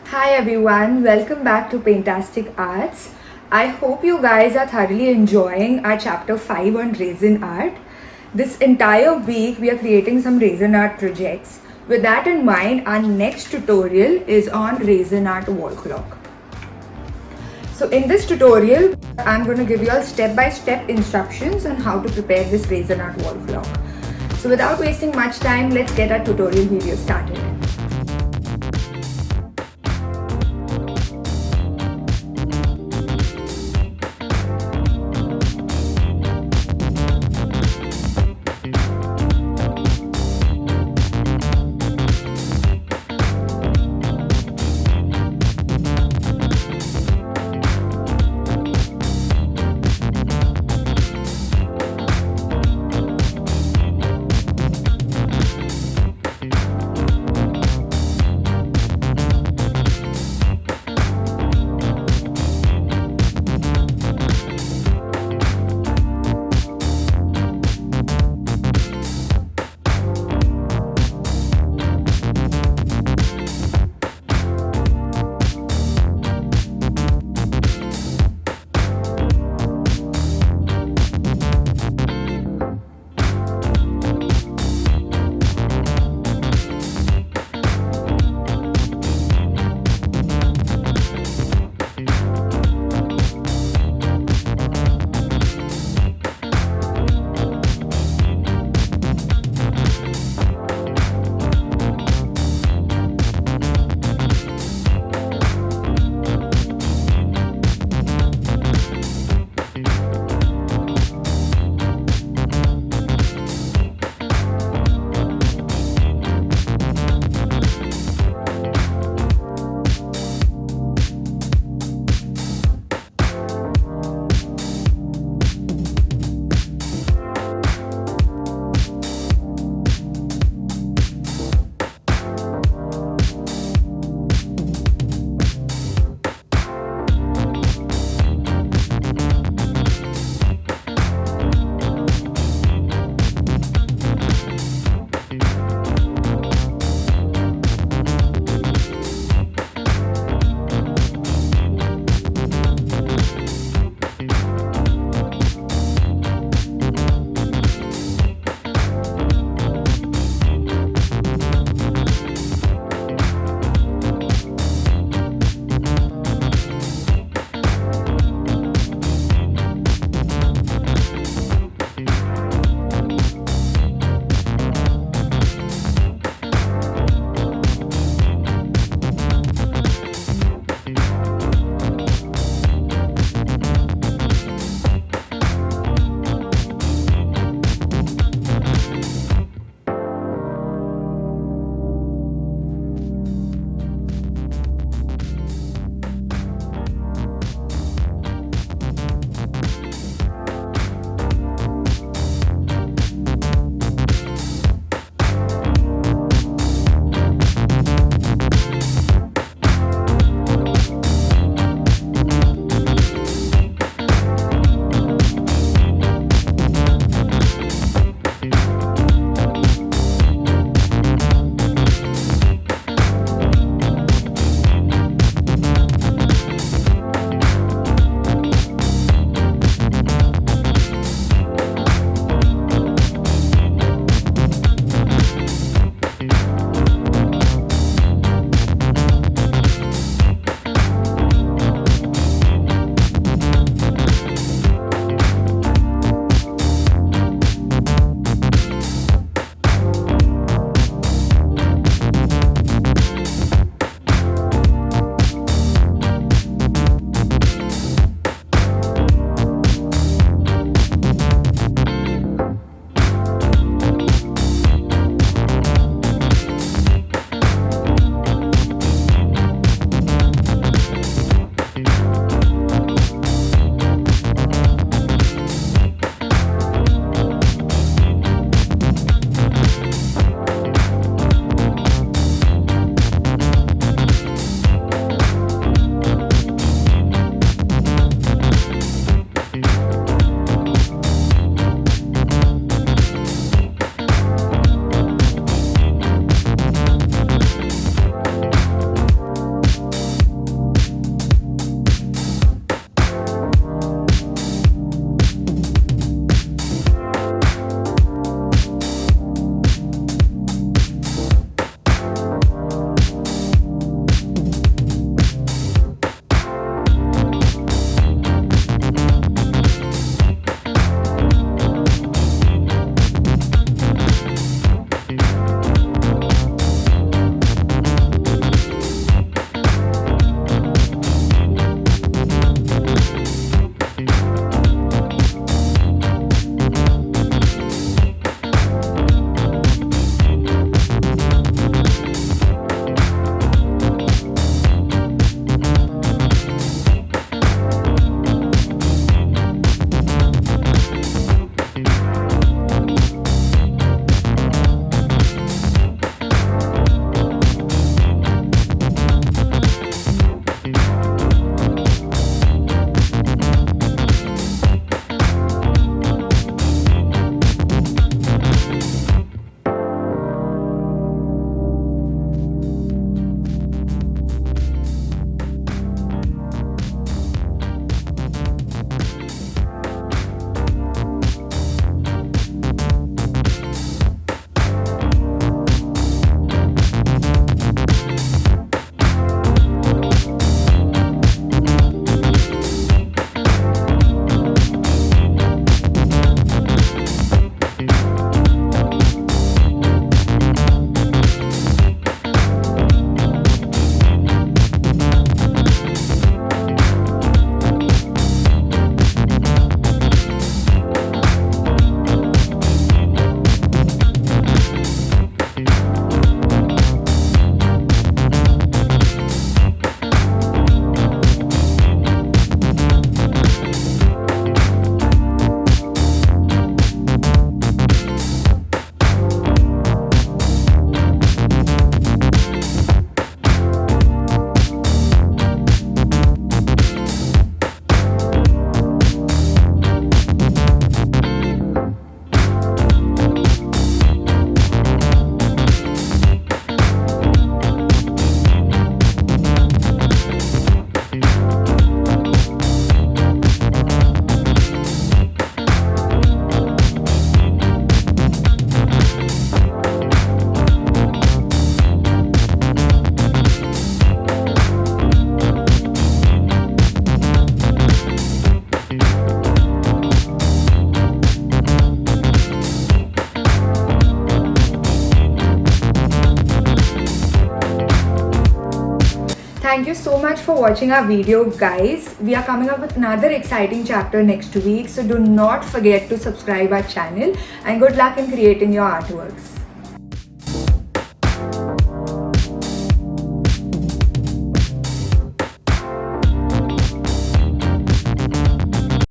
Hi everyone, welcome back to Paintastic Arts. I hope you guys are thoroughly enjoying our chapter 5 on resin art. This entire week we are creating some resin art projects. With that in mind, our next tutorial is on resin art wall clock. So in this tutorial, I'm going to give you all step-by-step instructions on how to prepare this resin art wall clock. So without wasting much time, let's get our tutorial video started. Thank you so much for watching our video, guys. We are coming up with another exciting chapter next week, so do not forget to subscribe our channel, and good luck in creating your artworks.